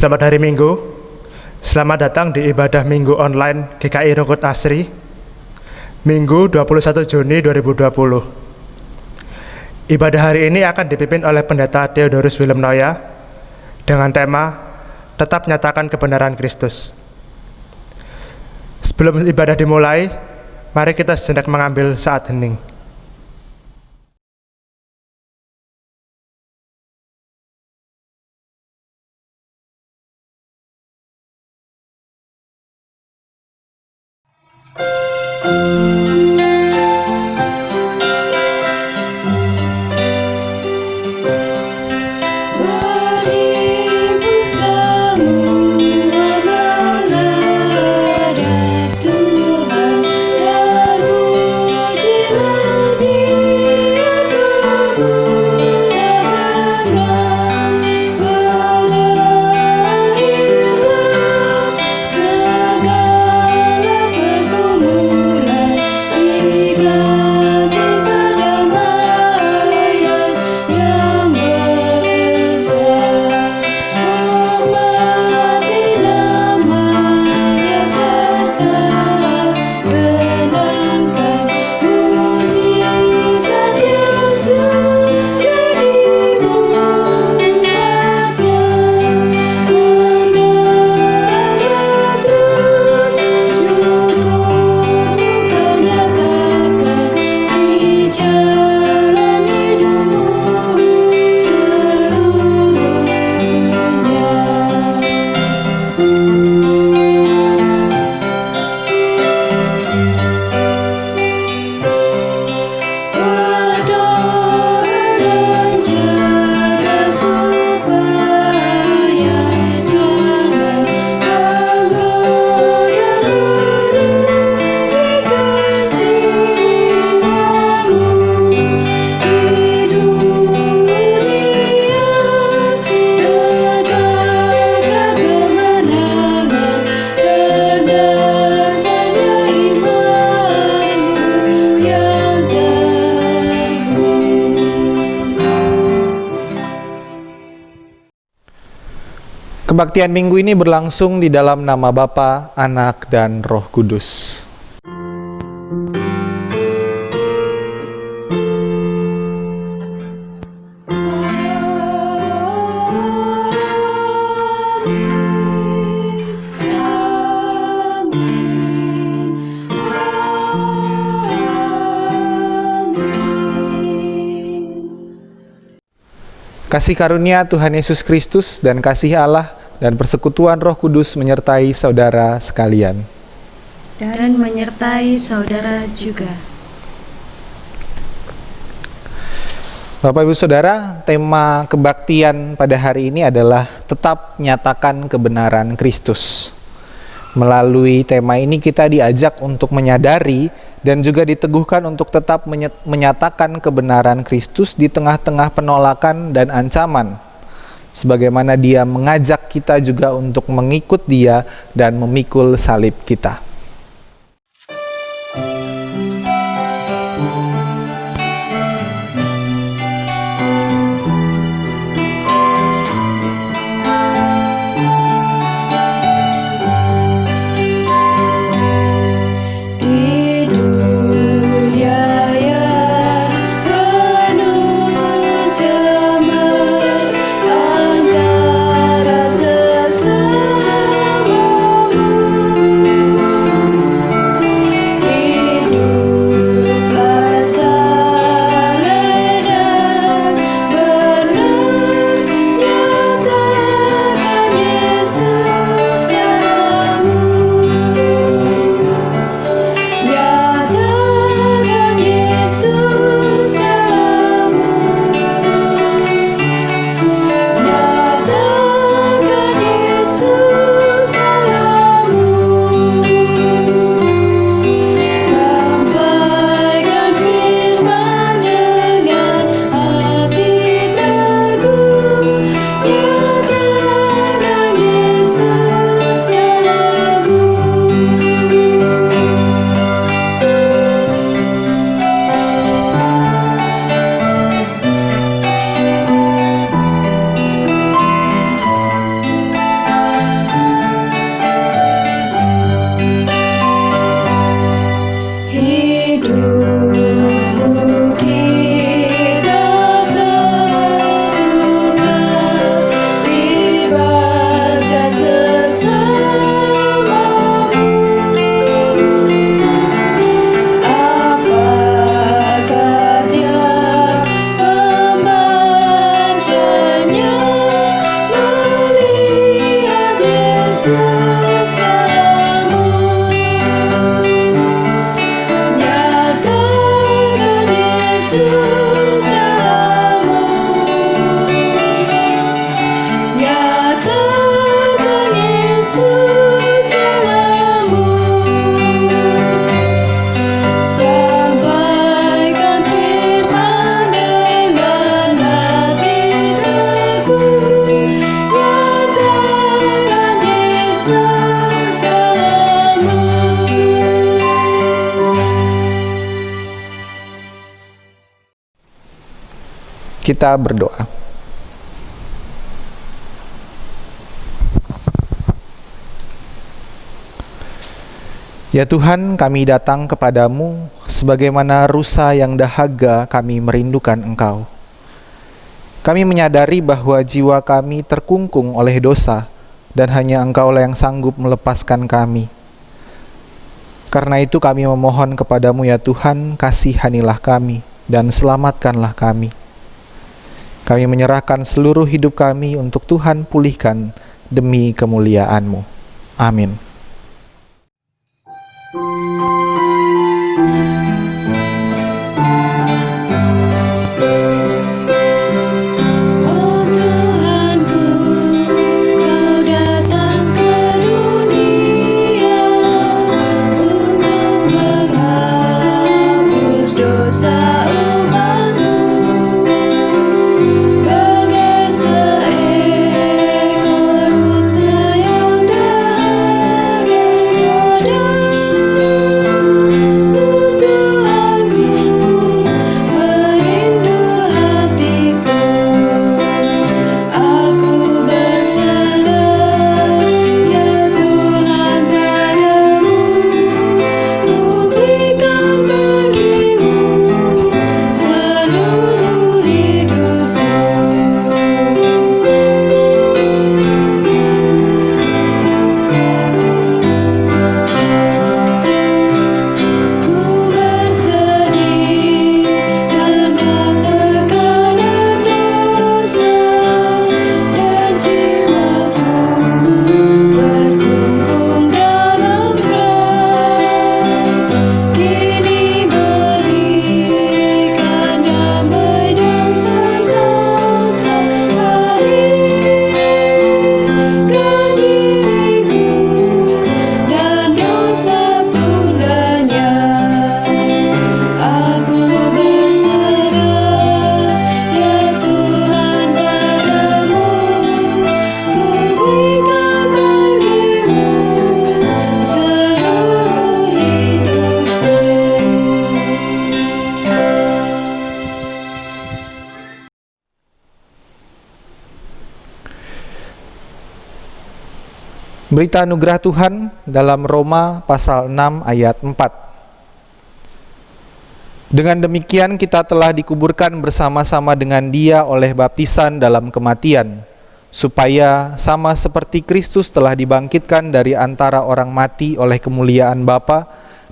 Selamat hari Minggu. Selamat datang di ibadah Minggu online GKI Rungkut Asri, Minggu 21 Juni 2020. Ibadah hari ini akan dipimpin oleh Pendeta Theodorus Willem Noya dengan tema Tetap Nyatakan Kebenaran Kristus. Sebelum ibadah dimulai, mari kita sejenak mengambil saat hening. Kebaktian minggu ini berlangsung di dalam nama Bapa, Anak, dan Roh Kudus. Kasih karunia Tuhan Yesus Kristus dan kasih Allah dan persekutuan Roh Kudus menyertai saudara sekalian. Dan menyertai saudara juga. Bapak Ibu Saudara, tema kebaktian pada hari ini adalah tetap nyatakan kebenaran Kristus. Melalui tema ini kita diajak untuk menyadari dan juga diteguhkan untuk tetap menyatakan kebenaran Kristus di tengah-tengah penolakan dan ancaman. Sebagaimana Dia mengajak kita juga untuk mengikut Dia dan memikul salib kita. Antara sesamamu Kita berdoa. Ya Tuhan, kami datang kepadamu sebagaimana rusa yang dahaga kami merindukan Engkau. Kami menyadari bahwa jiwa kami terkungkung oleh dosa dan hanya Engkaulah yang sanggup melepaskan kami. Karena itu kami memohon kepadamu ya Tuhan, kasihanilah kami dan selamatkanlah kami. Kami menyerahkan seluruh hidup kami untuk Tuhan pulihkan demi kemuliaan-Mu. Amin. Oh Tuhanku, Kau datang ke dunia untuk menghapus dosa umat-Mu. Bagai seekor rusa yang dahaga Berita anugerah Tuhan dalam Roma pasal 6 ayat 4. Dengan demikian kita telah dikuburkan bersama-sama dengan Dia oleh baptisan dalam kematian, supaya sama seperti Kristus telah dibangkitkan dari antara orang mati oleh kemuliaan Bapa,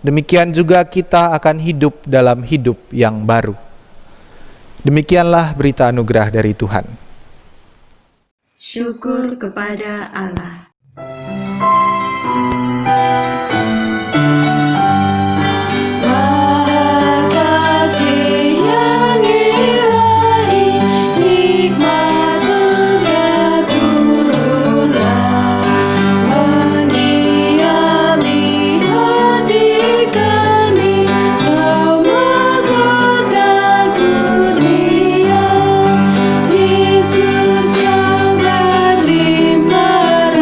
demikian juga kita akan hidup dalam hidup yang baru. Demikianlah berita anugerah dari Tuhan. Syukur kepada Allah. Makasih yang ilahi, nikmat surga turunlah, mendiami hati kami, Kau mahkota kurnia, Yesus yang berlimpah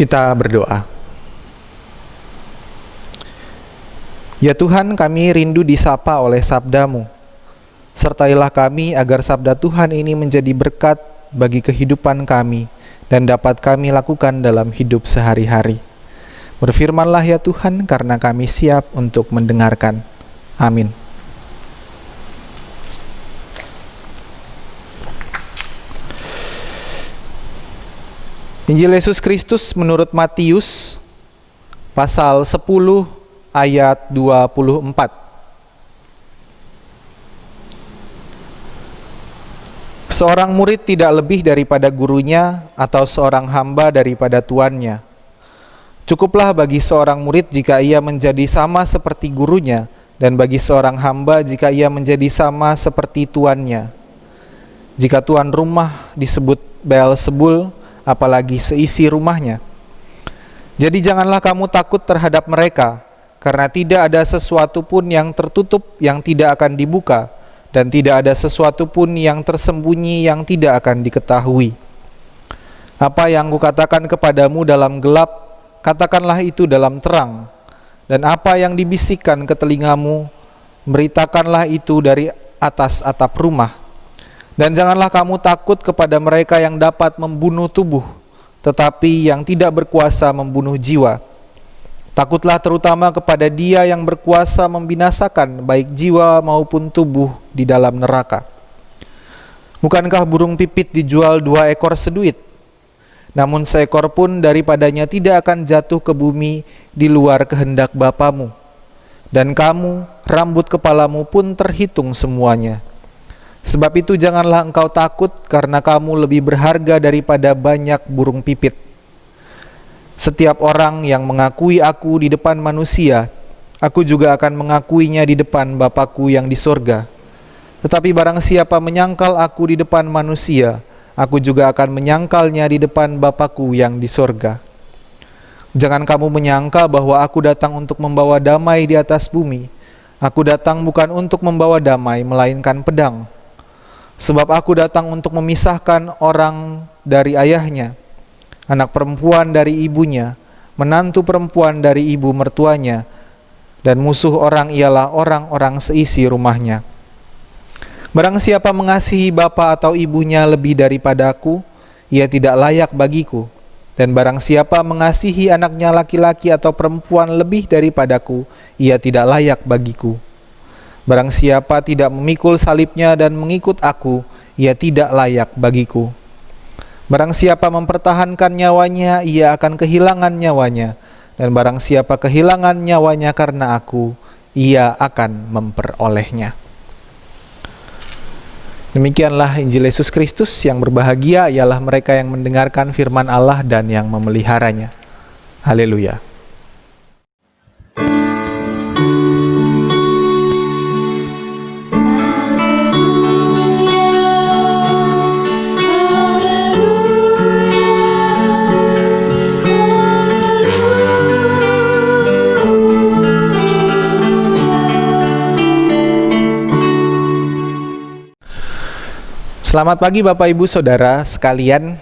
Kita berdoa. Ya Tuhan, kami rindu disapa oleh sabda-Mu. Sertailah kami agar sabda Tuhan ini menjadi berkat bagi kehidupan kami dan dapat kami lakukan dalam hidup sehari-hari. Berfirmanlah ya Tuhan, karena kami siap untuk mendengarkan. Amin. Injil Yesus Kristus menurut Matius pasal 10 ayat 24. Seorang murid tidak lebih daripada gurunya atau seorang hamba daripada tuannya. Cukuplah bagi seorang murid jika ia menjadi sama seperti gurunya, dan bagi seorang hamba jika ia menjadi sama seperti tuannya. Jika tuan rumah disebut Beelzebul, apalagi seisi rumahnya. Jadi janganlah kamu takut terhadap mereka, karena tidak ada sesuatu pun yang tertutup yang tidak akan dibuka, dan tidak ada sesuatu pun yang tersembunyi yang tidak akan diketahui. Apa yang kukatakan kepadamu dalam gelap, katakanlah itu dalam terang, dan apa yang dibisikkan ke telingamu, beritakanlah itu dari atas atap rumah. Dan janganlah kamu takut kepada mereka yang dapat membunuh tubuh, tetapi yang tidak berkuasa membunuh jiwa. Takutlah terutama kepada Dia yang berkuasa membinasakan baik jiwa maupun tubuh di dalam neraka. Bukankah burung pipit dijual 2 ekor seduit? Namun seekor pun daripadanya tidak akan jatuh ke bumi di luar kehendak Bapamu. Dan kamu, rambut kepalamu pun terhitung semuanya. Sebab itu janganlah engkau takut, karena kamu lebih berharga daripada banyak burung pipit. Setiap orang yang mengakui aku di depan manusia, aku juga akan mengakuinya di depan Bapa-Ku yang di sorga. Tetapi barang siapa menyangkal aku di depan manusia, aku juga akan menyangkalnya di depan Bapa-Ku yang di sorga. Jangan kamu menyangka bahwa aku datang untuk membawa damai di atas bumi. Aku datang bukan untuk membawa damai, melainkan pedang. Sebab aku datang untuk memisahkan orang dari ayahnya, anak perempuan dari ibunya, menantu perempuan dari ibu mertuanya, dan musuh orang ialah orang-orang seisi rumahnya. Barang siapa mengasihi bapa atau ibunya lebih daripada aku, ia tidak layak bagiku. Dan barang siapa mengasihi anaknya laki-laki atau perempuan lebih daripadaku, ia tidak layak bagiku. Barang siapa tidak memikul salibnya dan mengikut aku, ia tidak layak bagiku. Barang siapa mempertahankan nyawanya, ia akan kehilangan nyawanya. Dan barang siapa kehilangan nyawanya karena aku, ia akan memperolehnya. Demikianlah Injil Yesus Kristus. Yang berbahagia ialah mereka yang mendengarkan firman Allah dan yang memeliharanya. Haleluya. Selamat pagi Bapak Ibu Saudara sekalian.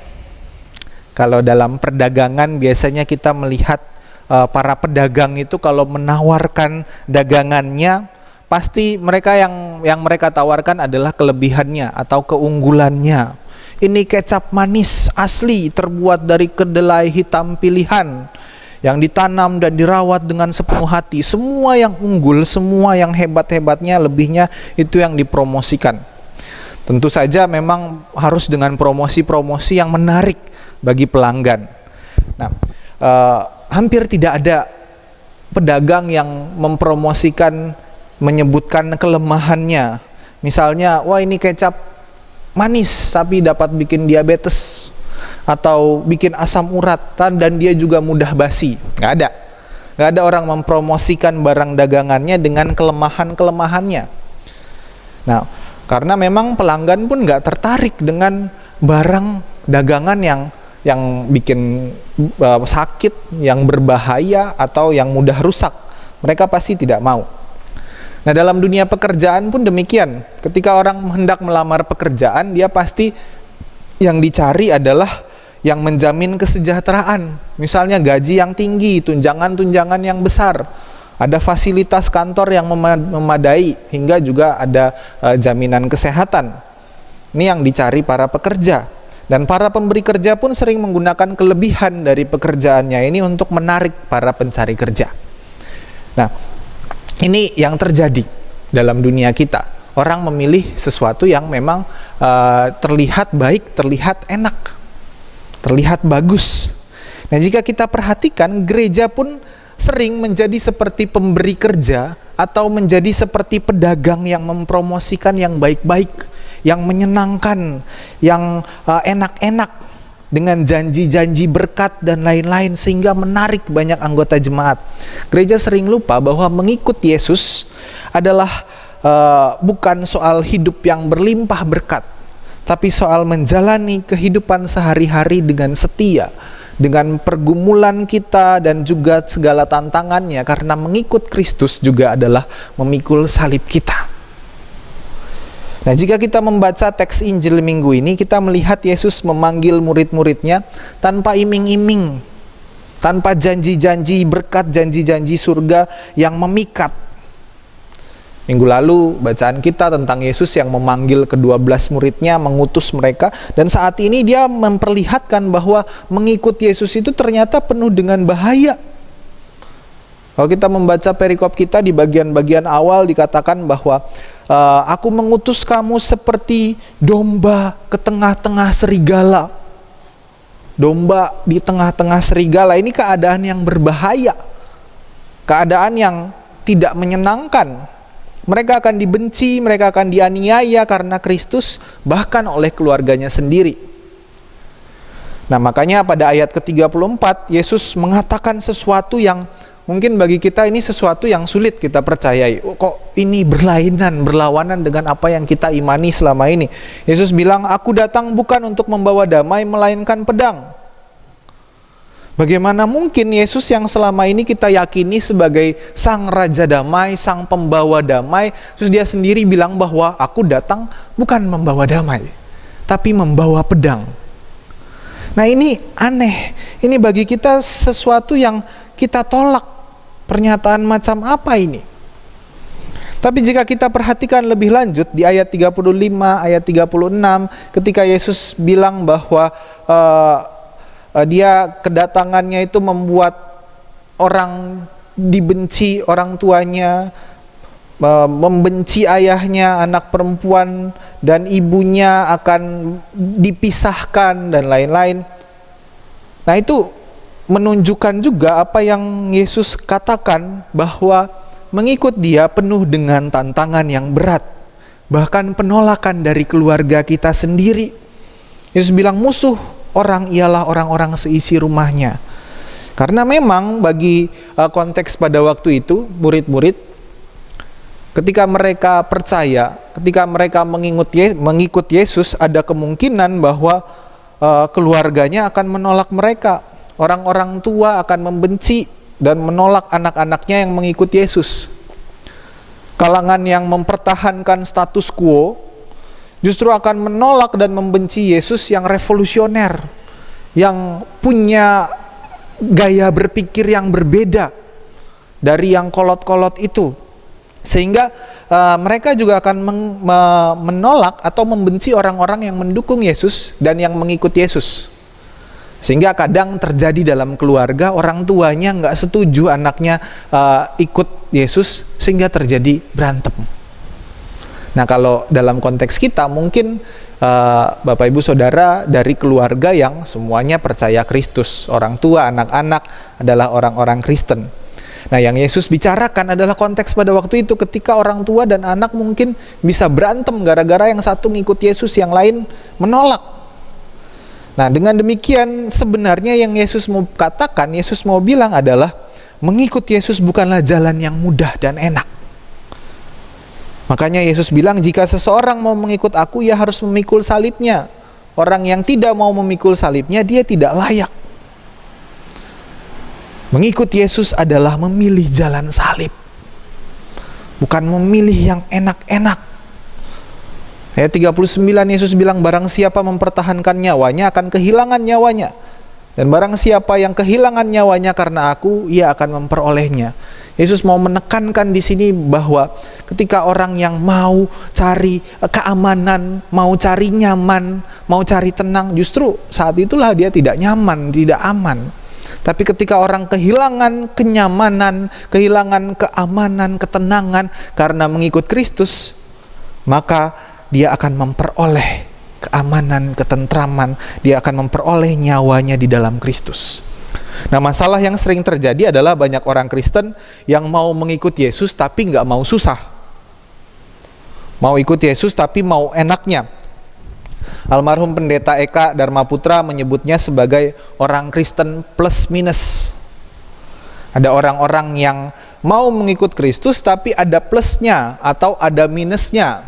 Kalau dalam perdagangan biasanya kita melihat para pedagang itu kalau menawarkan dagangannya, pasti mereka yang mereka tawarkan adalah kelebihannya atau keunggulannya. Ini kecap manis asli terbuat dari kedelai hitam pilihan yang ditanam dan dirawat dengan sepenuh hati. Semua yang unggul, semua yang hebat-hebatnya, lebihnya itu yang dipromosikan. Tentu saja memang harus dengan promosi-promosi yang menarik bagi pelanggan. Nah, hampir tidak ada pedagang yang mempromosikan, menyebutkan kelemahannya. Misalnya, wah ini kecap manis tapi dapat bikin diabetes, atau bikin asam urat dan dia juga mudah basi. Nggak ada orang mempromosikan barang dagangannya dengan kelemahan-kelemahannya. Nah, karena memang pelanggan pun nggak tertarik dengan barang dagangan yang bikin sakit, yang berbahaya, atau yang mudah rusak. Mereka pasti tidak mau. Nah, dalam dunia pekerjaan pun demikian. Ketika orang hendak melamar pekerjaan, dia pasti yang dicari adalah yang menjamin kesejahteraan. Misalnya gaji yang tinggi, tunjangan-tunjangan yang besar, ada fasilitas kantor yang memadai, hingga juga ada jaminan kesehatan. Ini yang dicari para pekerja. Dan para pemberi kerja pun sering menggunakan kelebihan dari pekerjaannya ini untuk menarik para pencari kerja. Nah, ini yang terjadi dalam dunia kita. Orang memilih sesuatu yang memang terlihat baik, terlihat enak, terlihat bagus. Nah, jika kita perhatikan, gereja pun sering menjadi seperti pemberi kerja atau menjadi seperti pedagang yang mempromosikan yang baik-baik, yang menyenangkan, yang enak-enak, dengan janji-janji berkat dan lain-lain, sehingga menarik banyak anggota jemaat. Gereja sering lupa bahwa mengikut Yesus adalah bukan soal hidup yang berlimpah berkat, tapi soal menjalani kehidupan sehari-hari dengan setia, dengan pergumulan kita dan juga segala tantangannya, karena mengikut Kristus juga adalah memikul salib kita. Nah, jika kita membaca teks Injil minggu ini, kita melihat Yesus memanggil murid-muridnya tanpa iming-iming, tanpa janji-janji berkat, janji-janji surga yang memikat. Minggu lalu bacaan kita tentang Yesus yang memanggil ke-12 muridnya, mengutus mereka, dan saat ini dia memperlihatkan bahwa mengikut Yesus itu ternyata penuh dengan bahaya. Kalau kita membaca perikop kita di bagian-bagian awal, dikatakan bahwa aku mengutus kamu seperti domba ke tengah-tengah serigala. Domba di tengah-tengah serigala, ini keadaan yang berbahaya, keadaan yang tidak menyenangkan. Mereka akan dibenci, mereka akan dianiaya karena Kristus, bahkan oleh keluarganya sendiri. Nah, makanya pada ayat ke-34 Yesus mengatakan sesuatu yang mungkin bagi kita ini sesuatu yang sulit kita percayai. Kok ini berlawanan dengan apa yang kita imani selama ini. Yesus bilang, aku datang bukan untuk membawa damai, melainkan pedang. Bagaimana mungkin Yesus yang selama ini kita yakini sebagai sang raja damai, sang pembawa damai, terus dia sendiri bilang bahwa aku datang bukan membawa damai, tapi membawa pedang. Nah, ini aneh. Ini bagi kita sesuatu yang kita tolak. Pernyataan macam apa ini? Tapi jika kita perhatikan lebih lanjut di ayat 35, ayat 36, ketika Yesus bilang bahwa dia kedatangannya itu membuat orang dibenci orang tuanya, membenci ayahnya, anak perempuan dan ibunya akan dipisahkan dan lain-lain. Nah, itu menunjukkan juga apa yang Yesus katakan, bahwa mengikut dia penuh dengan tantangan yang berat, bahkan penolakan dari keluarga kita sendiri. Yesus bilang musuh orang ialah orang-orang seisi rumahnya. Karena memang bagi konteks pada waktu itu, murid-murid ketika mereka percaya, ketika mereka mengikut Yesus, ada kemungkinan bahwa keluarganya akan menolak mereka. Orang-orang tua akan membenci dan menolak anak-anaknya yang mengikut Yesus. Kalangan yang mempertahankan status quo justru akan menolak dan membenci Yesus yang revolusioner, yang punya gaya berpikir yang berbeda dari yang kolot-kolot itu. Sehingga mereka juga akan menolak atau membenci orang-orang yang mendukung Yesus dan yang mengikut Yesus. Sehingga kadang terjadi dalam keluarga, orang tuanya nggak setuju anaknya ikut Yesus, sehingga terjadi berantem. Nah, kalau dalam konteks kita mungkin Bapak Ibu Saudara dari keluarga yang semuanya percaya Kristus, orang tua, anak-anak adalah orang-orang Kristen. Nah, yang Yesus bicarakan adalah konteks pada waktu itu ketika orang tua dan anak mungkin bisa berantem gara-gara yang satu ngikut Yesus, yang lain menolak. Nah, dengan demikian sebenarnya yang Yesus mau katakan, Yesus mau bilang adalah mengikut Yesus bukanlah jalan yang mudah dan enak. Makanya Yesus bilang, jika seseorang mau mengikut aku, ia harus memikul salibnya. Orang yang tidak mau memikul salibnya, dia tidak layak. Mengikut Yesus adalah memilih jalan salib, bukan memilih yang enak-enak. Ayat 39 Yesus bilang, barang siapa mempertahankan nyawanya akan kehilangan nyawanya. Dan barang siapa yang kehilangan nyawanya karena aku, ia akan memperolehnya. Yesus mau menekankan di sini bahwa ketika orang yang mau cari keamanan, mau cari nyaman, mau cari tenang, justru saat itulah dia tidak nyaman, tidak aman. Tapi ketika orang kehilangan kenyamanan, kehilangan keamanan, ketenangan karena mengikut Kristus, maka dia akan memperoleh keamanan, ketentraman, dia akan memperoleh nyawanya di dalam Kristus. Nah, masalah yang sering terjadi adalah banyak orang Kristen yang mau mengikut Yesus tapi nggak mau susah. Mau ikut Yesus tapi mau enaknya. Almarhum Pendeta Eka Dharma Putra menyebutnya sebagai orang Kristen plus minus. Ada orang-orang yang mau mengikut Kristus tapi ada plusnya atau ada minusnya.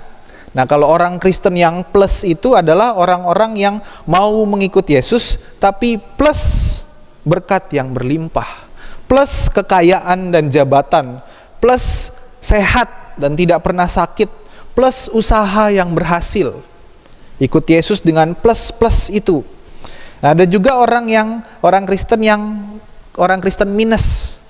Nah, kalau orang Kristen yang plus itu adalah orang-orang yang mau mengikut Yesus tapi plus berkat yang berlimpah, plus kekayaan dan jabatan, plus sehat dan tidak pernah sakit, plus usaha yang berhasil. Ikut Yesus dengan plus-plus itu. Nah, ada juga orang Kristen minus,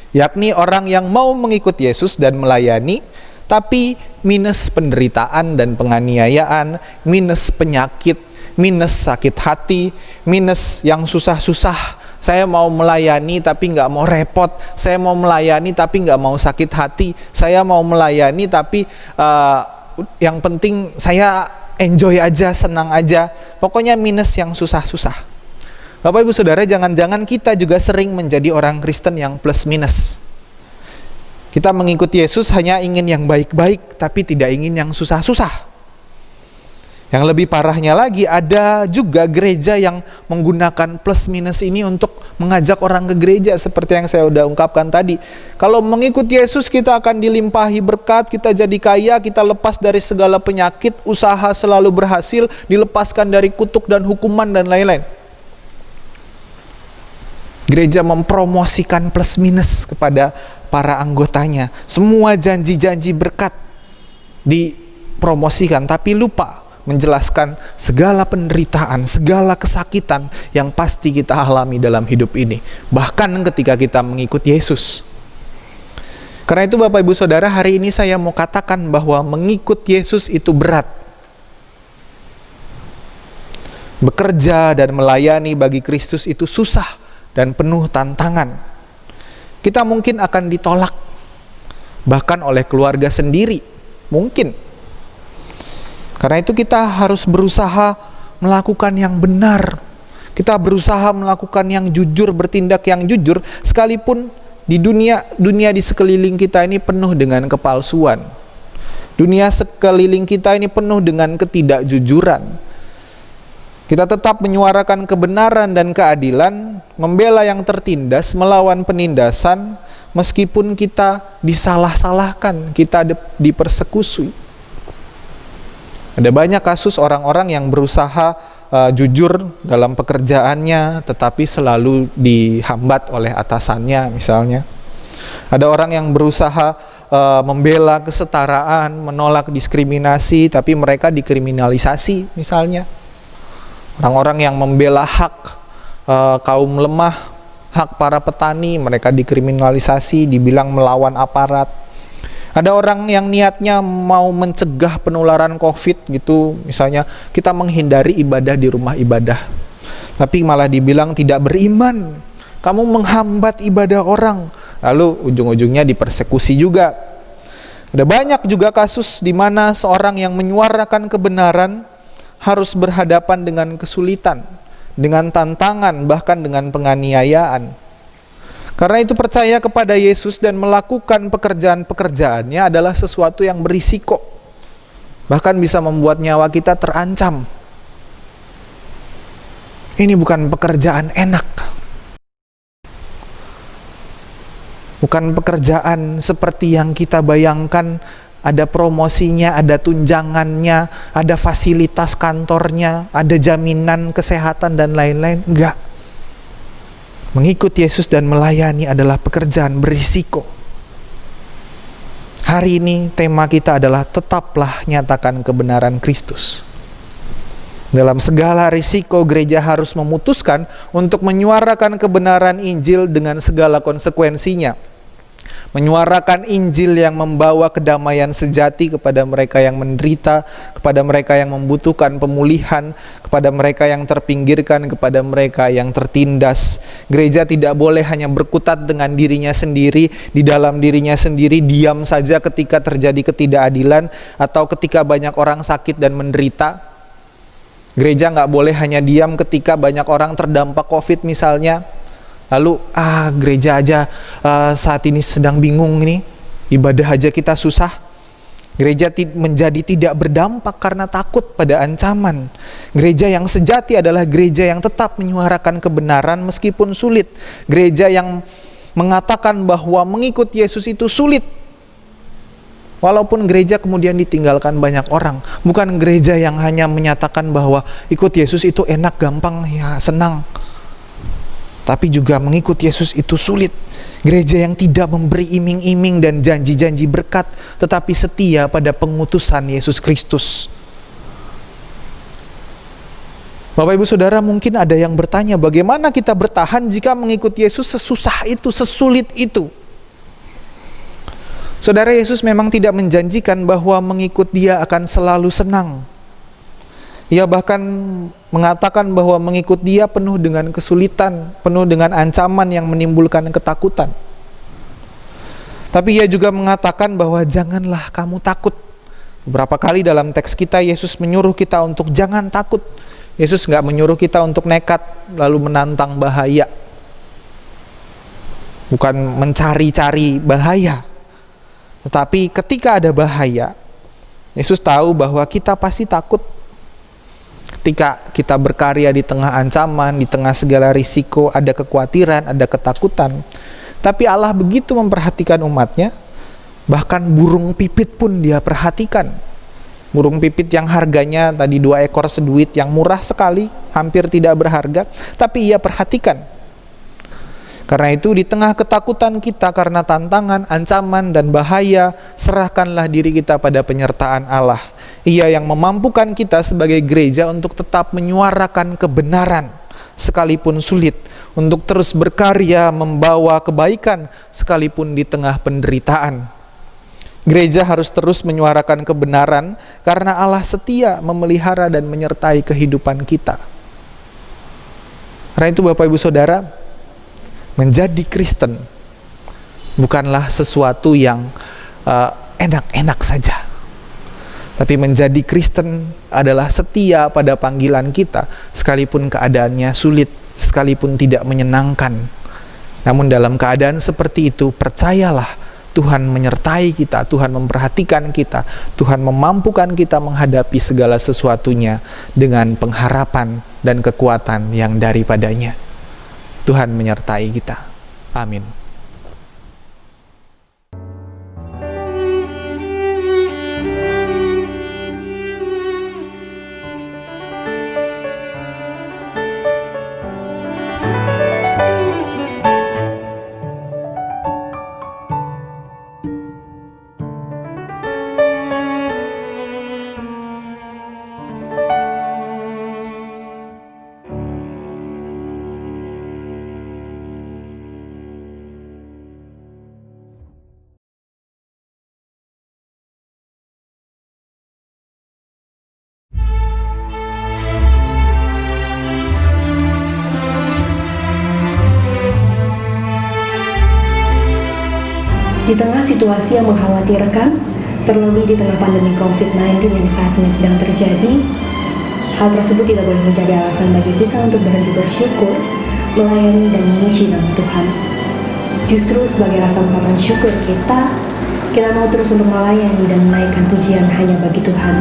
yakni orang yang mau mengikut Yesus dan melayani, tapi minus penderitaan dan penganiayaan, minus penyakit, minus sakit hati, minus yang susah-susah. Saya mau melayani tapi nggak mau repot. Saya mau melayani tapi nggak mau sakit hati. Saya mau melayani tapi yang penting saya enjoy aja, senang aja. Pokoknya minus yang susah-susah. Bapak Ibu Saudara, jangan-jangan kita juga sering menjadi orang Kristen yang plus minus. Kita mengikuti Yesus hanya ingin yang baik-baik tapi tidak ingin yang susah-susah. Yang lebih parahnya lagi, ada juga gereja yang menggunakan plus minus ini untuk mengajak orang ke gereja, seperti yang saya udah ungkapkan tadi. Kalau mengikut Yesus kita akan dilimpahi berkat, kita jadi kaya, kita lepas dari segala penyakit, usaha selalu berhasil, dilepaskan dari kutuk dan hukuman dan lain-lain. Gereja mempromosikan plus minus kepada para anggotanya. Semua janji-janji berkat dipromosikan, tapi lupa menjelaskan segala penderitaan, segala kesakitan yang pasti kita alami dalam hidup ini, bahkan ketika kita mengikut Yesus. Karena itu Bapak Ibu Saudara, hari ini saya mau katakan bahwa mengikut Yesus itu berat. Bekerja dan melayani bagi Kristus itu susah dan penuh tantangan. Kita mungkin akan ditolak, bahkan oleh keluarga sendiri, mungkin. Karena itu kita harus berusaha melakukan yang benar. Kita berusaha melakukan yang jujur, bertindak yang jujur, sekalipun di dunia di sekeliling kita ini penuh dengan kepalsuan. Dunia sekeliling kita ini penuh dengan ketidakjujuran. Kita tetap menyuarakan kebenaran dan keadilan, membela yang tertindas, melawan penindasan, meskipun kita disalah-salahkan, kita dipersekusi. Ada banyak kasus orang-orang yang berusaha jujur dalam pekerjaannya, tetapi selalu dihambat oleh atasannya misalnya. Ada orang yang berusaha membela kesetaraan, menolak diskriminasi, tapi mereka dikriminalisasi misalnya. Orang-orang yang membela hak kaum lemah, hak para petani, mereka dikriminalisasi, dibilang melawan aparat. Ada orang yang niatnya mau mencegah penularan COVID gitu, misalnya kita menghindari ibadah di rumah ibadah, tapi malah dibilang tidak beriman, kamu menghambat ibadah orang, lalu ujung-ujungnya dipersekusi juga. Ada banyak juga kasus di mana seorang yang menyuarakan kebenaran harus berhadapan dengan kesulitan, dengan tantangan, bahkan dengan penganiayaan. Karena itu percaya kepada Yesus dan melakukan pekerjaan-pekerjaannya adalah sesuatu yang berisiko. Bahkan bisa membuat nyawa kita terancam. Ini bukan pekerjaan enak. Bukan pekerjaan seperti yang kita bayangkan, ada promosinya, ada tunjangannya, ada fasilitas kantornya, ada jaminan kesehatan dan lain-lain. Enggak. Mengikut Yesus dan melayani adalah pekerjaan berisiko. Hari ini tema kita adalah tetaplah nyatakan kebenaran Kristus. Dalam segala risiko, gereja harus memutuskan untuk menyuarakan kebenaran Injil dengan segala konsekuensinya. Menyuarakan Injil yang membawa kedamaian sejati kepada mereka yang menderita, kepada mereka yang membutuhkan pemulihan, kepada mereka yang terpinggirkan, kepada mereka yang tertindas. Gereja tidak boleh hanya berkutat dengan dirinya sendiri, di dalam dirinya sendiri, diam saja ketika terjadi ketidakadilan atau ketika banyak orang sakit dan menderita. Gereja nggak boleh hanya diam ketika banyak orang terdampak COVID misalnya. Lalu gereja aja saat ini sedang bingung nih, ibadah aja kita susah. Gereja menjadi tidak berdampak karena takut pada ancaman. Gereja yang sejati adalah gereja yang tetap menyuarakan kebenaran meskipun sulit. Gereja yang mengatakan bahwa mengikut Yesus itu sulit, walaupun gereja kemudian ditinggalkan banyak orang. Bukan gereja yang hanya menyatakan bahwa ikut Yesus itu enak, gampang, ya senang, tapi juga mengikut Yesus itu sulit. Gereja yang tidak memberi iming-iming dan janji-janji berkat, tetapi setia pada pengutusan Yesus Kristus. Bapak Ibu Saudara, mungkin ada yang bertanya, bagaimana kita bertahan jika mengikut Yesus sesusah itu, sesulit itu? Saudara, Yesus memang tidak menjanjikan bahwa mengikut Dia akan selalu senang. Ia bahkan mengatakan bahwa mengikut Dia penuh dengan kesulitan, penuh dengan ancaman yang menimbulkan ketakutan. Tapi Ia juga mengatakan bahwa janganlah kamu takut. Beberapa kali dalam teks kita Yesus menyuruh kita untuk jangan takut. Yesus nggak menyuruh kita untuk nekat lalu menantang bahaya. Bukan mencari-cari bahaya. Tetapi ketika ada bahaya, Yesus tahu bahwa kita pasti takut. Ketika kita berkarya di tengah ancaman, di tengah segala risiko, ada kekhawatiran, ada ketakutan. Tapi Allah begitu memperhatikan umatnya, bahkan burung pipit pun Dia perhatikan. Burung pipit yang harganya tadi 2 ekor seduit, yang murah sekali, hampir tidak berharga, tapi Ia perhatikan. Karena itu di tengah ketakutan kita karena tantangan, ancaman, dan bahaya, serahkanlah diri kita pada penyertaan Allah. Ia yang memampukan kita sebagai gereja untuk tetap menyuarakan kebenaran sekalipun sulit, untuk terus berkarya membawa kebaikan sekalipun di tengah penderitaan. Gereja harus terus menyuarakan kebenaran karena Allah setia memelihara dan menyertai kehidupan kita. Karena itu Bapak Ibu Saudara, menjadi Kristen bukanlah sesuatu yang enak-enak saja. Tapi menjadi Kristen adalah setia pada panggilan kita, sekalipun keadaannya sulit, sekalipun tidak menyenangkan. Namun dalam keadaan seperti itu, percayalah Tuhan menyertai kita, Tuhan memperhatikan kita, Tuhan memampukan kita menghadapi segala sesuatunya dengan pengharapan dan kekuatan yang daripadanya. Tuhan menyertai kita. Amin. Di tengah situasi yang mengkhawatirkan, terlebih di tengah pandemi COVID-19 yang saat ini sedang terjadi, hal tersebut tidak boleh menjadi alasan bagi kita untuk berhenti bersyukur, melayani dan memuji nama Tuhan. Justru sebagai rasa ungkapan syukur kita mau terus untuk melayani dan menaikkan pujian hanya bagi Tuhan.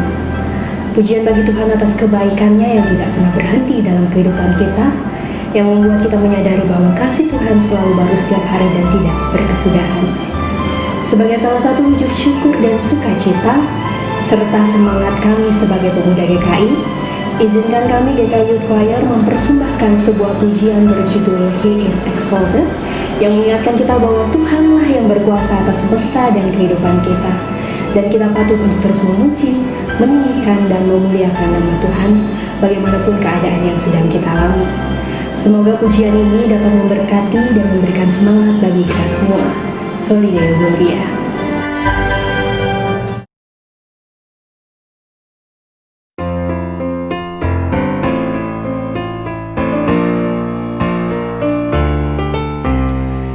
Pujian bagi Tuhan atas kebaikannya yang tidak pernah berhenti dalam kehidupan kita, yang membuat kita menyadari bahwa kasih Tuhan selalu baru setiap hari dan tidak berkesudahan. Sebagai salah satu wujud syukur dan sukacita, serta semangat kami sebagai pemuda GKI, Izinkan kami GKI Youth Choir mempersembahkan sebuah pujian berjudul He is Exalted yang mengingatkan kita bahwa Tuhanlah yang berkuasa atas semesta dan kehidupan kita. Dan kita patut untuk terus memuji, meninggikan, dan memuliakan nama Tuhan bagaimanapun keadaan yang sedang kita alami. Semoga pujian ini dapat memberkati dan memberikan semangat bagi kita semua. Soli Deo Gloria.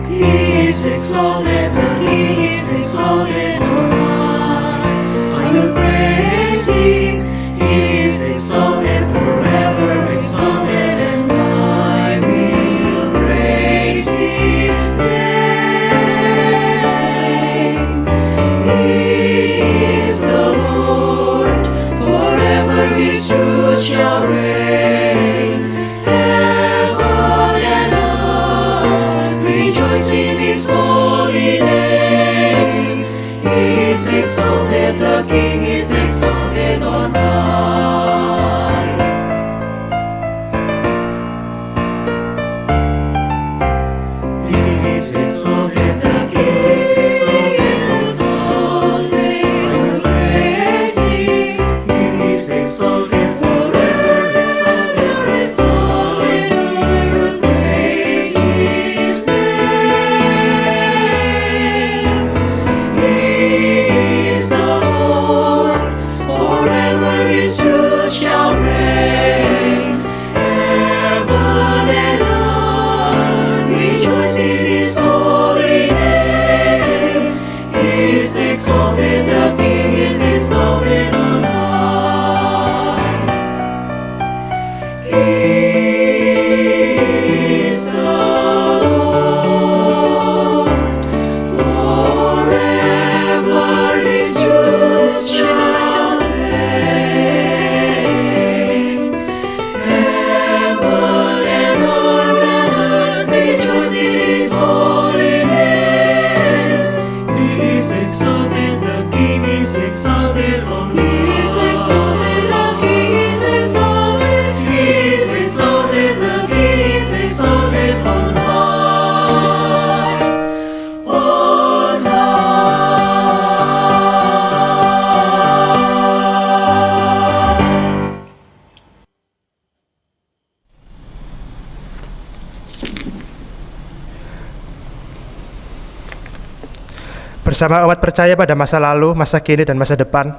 He is exalted, the King is exalted on high. I will praise Him. He is exalted, forever exalted, and I will praise His name. He is the Lord, forever His truth shall reign. Heaven and earth rejoice in His holy name. He is exalted, the King is exalted on high. He is exalted, the King is exalted on high. I will praise Him. He is exalted, forever exalted, exalted. I will praise His name. He is the Lord, forever His truth shall reign. Heaven and earth rejoice in His holy name. He is exalted, the King is exalted on high. He is the Lord, forever His truth shall reign. Heaven and earth rejoice in His holy name. He is exalted, the King is exalted on high. He is exalted, the King is exalted. He is exalted, the King is exalted on high. On high. Bersama umat percaya pada masa lalu, masa kini, dan masa depan,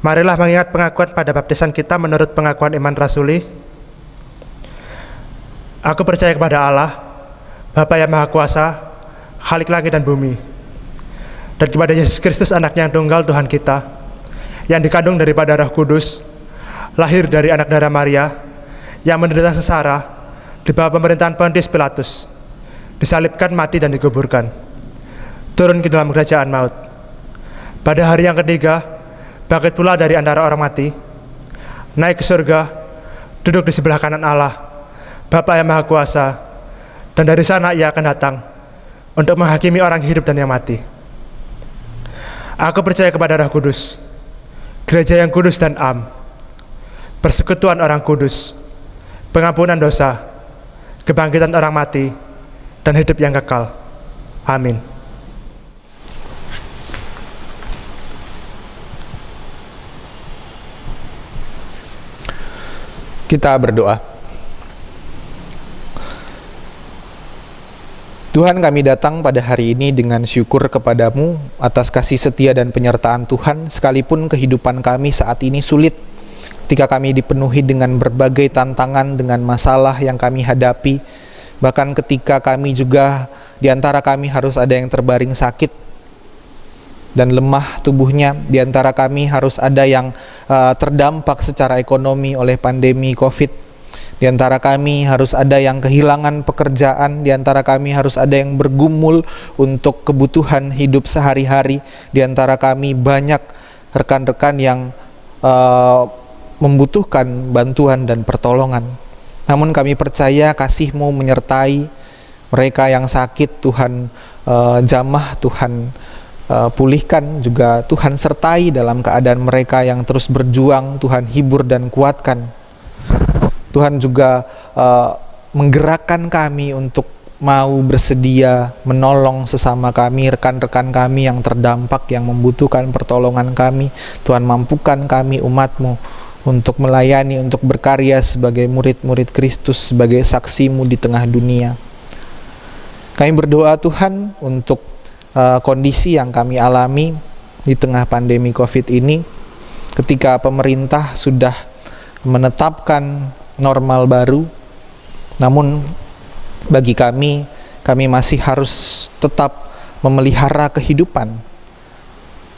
marilah mengingat pengakuan pada baptisan kita menurut pengakuan iman rasuli. Aku percaya kepada Allah, Bapa yang Maha Kuasa, Khalik langit dan bumi, dan kepada Yesus Kristus anaknya yang tunggal Tuhan kita, yang dikandung daripada Roh Kudus, lahir dari anak darah Maria, yang menderita sengsara di bawah pemerintahan Pontius Pilatus, disalibkan, mati, dan dikuburkan, turun ke dalam kerajaan maut. Pada hari yang ketiga, bangkit pula dari antara orang mati, naik ke surga, duduk di sebelah kanan Allah, Bapa yang Maha Kuasa, dan dari sana Ia akan datang untuk menghakimi orang hidup dan yang mati. Aku percaya kepada Roh Kudus, gereja yang kudus dan am, persekutuan orang kudus, pengampunan dosa, kebangkitan orang mati, dan hidup yang kekal. Amin. Kita berdoa. Tuhan, kami datang pada hari ini dengan syukur kepadamu atas kasih setia dan penyertaan Tuhan, sekalipun kehidupan kami saat ini sulit, ketika kami dipenuhi dengan berbagai tantangan, dengan masalah yang kami hadapi, bahkan ketika kami juga, di antara kami harus ada yang terbaring sakit dan lemah tubuhnya, di antara kami harus ada yang terdampak secara ekonomi oleh pandemi COVID. Di antara kami harus ada yang kehilangan pekerjaan, di antara kami harus ada yang bergumul untuk kebutuhan hidup sehari-hari, di antara kami banyak rekan-rekan yang membutuhkan bantuan dan pertolongan. Namun kami percaya kasih-Mu menyertai mereka yang sakit, Tuhan jamah, Tuhan pulihkan, juga Tuhan sertai dalam keadaan mereka yang terus berjuang, Tuhan hibur dan kuatkan. Tuhan juga menggerakkan kami untuk mau bersedia menolong sesama kami, rekan-rekan kami yang terdampak, yang membutuhkan pertolongan kami. Tuhan mampukan kami umat-Mu untuk melayani, untuk berkarya sebagai murid-murid Kristus, sebagai saksi-Mu di tengah dunia. Kami berdoa Tuhan untuk kondisi yang kami alami di tengah pandemi COVID ini, ketika pemerintah sudah menetapkan normal baru, namun bagi kami masih harus tetap memelihara kehidupan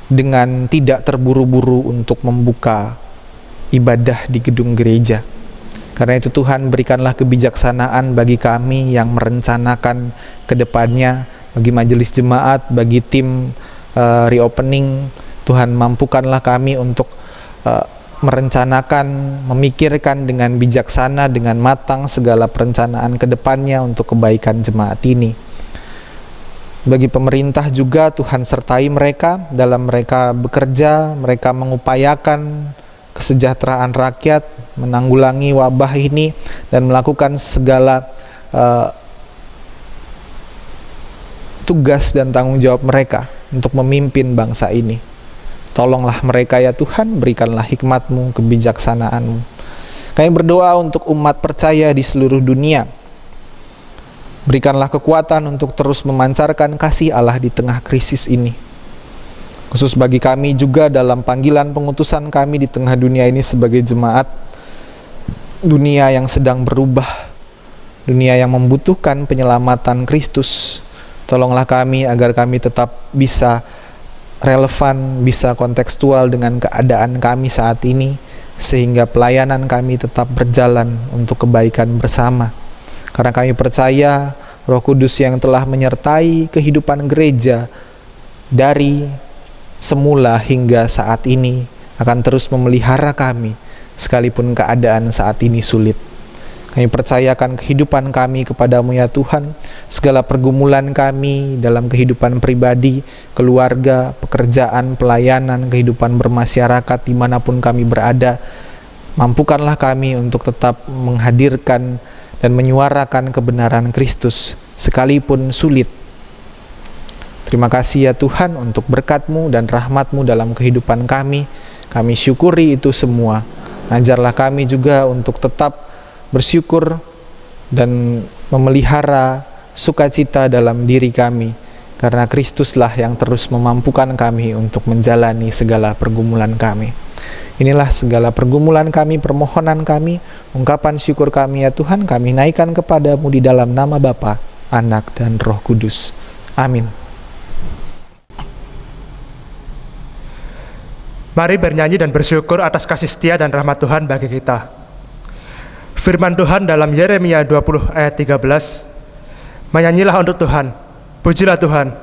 dengan tidak terburu-buru untuk membuka ibadah di gedung gereja. Karena itu Tuhan, berikanlah kebijaksanaan bagi kami yang merencanakan ke depannya, bagi majelis jemaat, bagi tim reopening. Tuhan, mampukanlah kami untuk merencanakan, memikirkan dengan bijaksana, dengan matang segala perencanaan ke depannya untuk kebaikan jemaat ini. Bagi pemerintah juga, Tuhan sertai mereka dalam mereka bekerja, mereka mengupayakan kesejahteraan rakyat, menanggulangi wabah ini, dan melakukan segala tugas dan tanggung jawab mereka untuk memimpin bangsa ini. Tolonglah mereka ya Tuhan, berikanlah hikmat-Mu, kebijaksanaan-Mu. Kami berdoa untuk umat percaya di seluruh dunia. Berikanlah kekuatan untuk terus memancarkan kasih Allah di tengah krisis ini. Khusus bagi kami juga dalam panggilan pengutusan kami di tengah dunia ini sebagai jemaat, dunia yang sedang berubah, dunia yang membutuhkan penyelamatan Kristus. Tolonglah kami agar kami tetap bisa relevan, bisa kontekstual dengan keadaan kami saat ini, sehingga pelayanan kami tetap berjalan untuk kebaikan bersama. Karena kami percaya Roh Kudus yang telah menyertai kehidupan gereja dari semula hingga saat ini akan terus memelihara kami, sekalipun keadaan saat ini sulit. Kami percayakan kehidupan kami kepada-Mu ya Tuhan, segala pergumulan kami dalam kehidupan pribadi, keluarga, pekerjaan, pelayanan, kehidupan bermasyarakat dimanapun kami berada. Mampukanlah kami untuk tetap menghadirkan dan menyuarakan kebenaran Kristus sekalipun sulit. Terima kasih ya Tuhan untuk berkat-Mu dan rahmat-Mu dalam kehidupan kami. Kami syukuri itu semua. Ajarlah kami juga untuk tetap bersyukur dan memelihara sukacita dalam diri kami, karena Kristuslah yang terus memampukan kami untuk menjalani segala pergumulan kami. Inilah segala pergumulan kami, permohonan kami, ungkapan syukur kami ya Tuhan, kami naikkan kepada-Mu di dalam nama Bapa, Anak, dan Roh Kudus. Amin. Mari bernyanyi dan bersyukur atas kasih setia dan rahmat Tuhan bagi kita. Firman Tuhan dalam Yeremia 20 ayat 13, menyanyilah untuk Tuhan, pujilah Tuhan,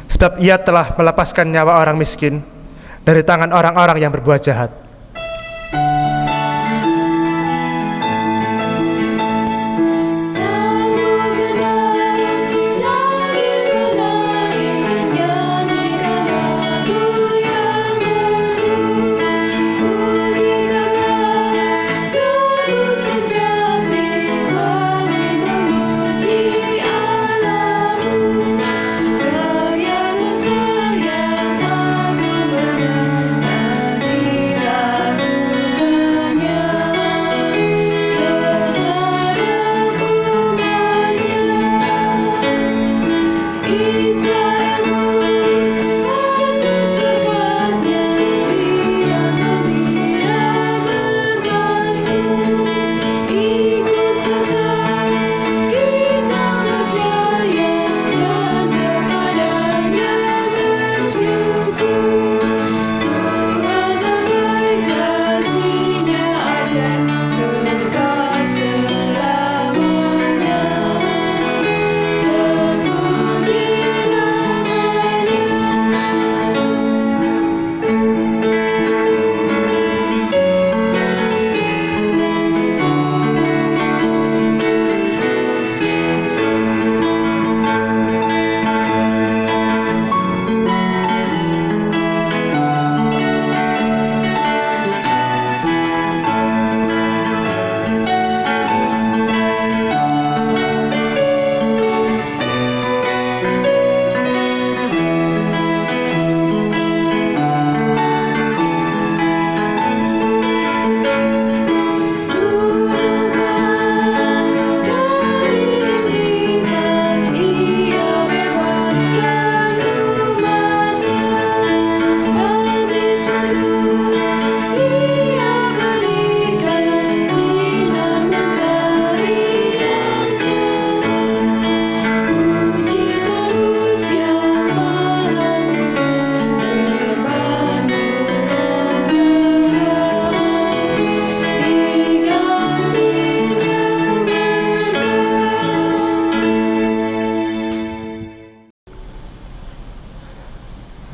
sebab Ia telah melepaskan nyawa orang miskin dari tangan orang-orang yang berbuat jahat. Karyamu yang agung berada di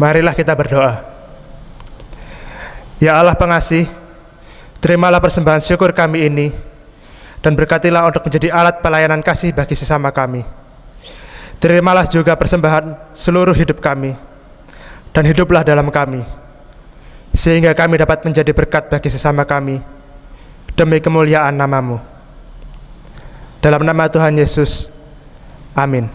Marilah kita berdoa. Ya Allah pengasih, terimalah persembahan syukur kami ini, dan berkatilah untuk menjadi alat pelayanan kasih bagi sesama kami. Terimalah juga persembahan seluruh hidup kami, dan hiduplah dalam kami, sehingga kami dapat menjadi berkat bagi sesama kami, demi kemuliaan nama-Mu. Dalam nama Tuhan Yesus, amin.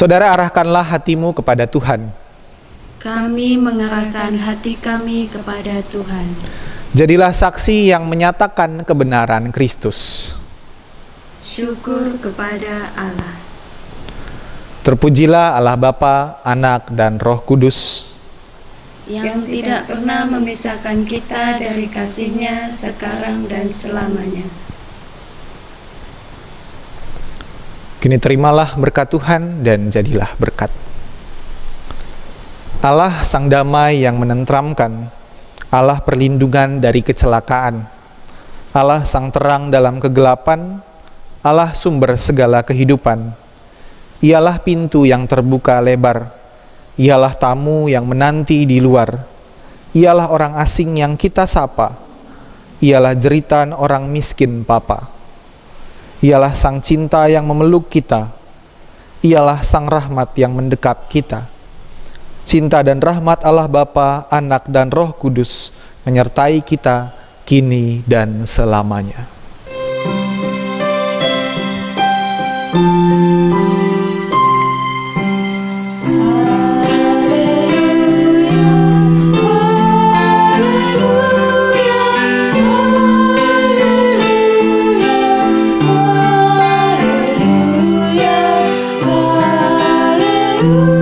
Saudara, arahkanlah hatimu kepada Tuhan. Kami mengarahkan hati kami kepada Tuhan. Jadilah saksi yang menyatakan kebenaran Kristus. Syukur kepada Allah. Terpujilah Allah Bapa, Anak, dan Roh Kudus, Yang tidak pernah memisahkan kita dari kasih-Nya sekarang dan selamanya. Kini terimalah berkat Tuhan dan jadilah berkat. Allah Sang Damai yang menenteramkan, Allah perlindungan dari kecelakaan, Allah Sang Terang dalam kegelapan, Allah sumber segala kehidupan. Ialah pintu yang terbuka lebar, ialah tamu yang menanti di luar, ialah orang asing yang kita sapa, ialah jeritan orang miskin papa. Ialah Sang Cinta yang memeluk kita, ialah Sang Rahmat yang mendekap kita. Cinta dan rahmat Allah Bapa, Anak, dan Roh Kudus menyertai kita kini dan selamanya. Haleluya.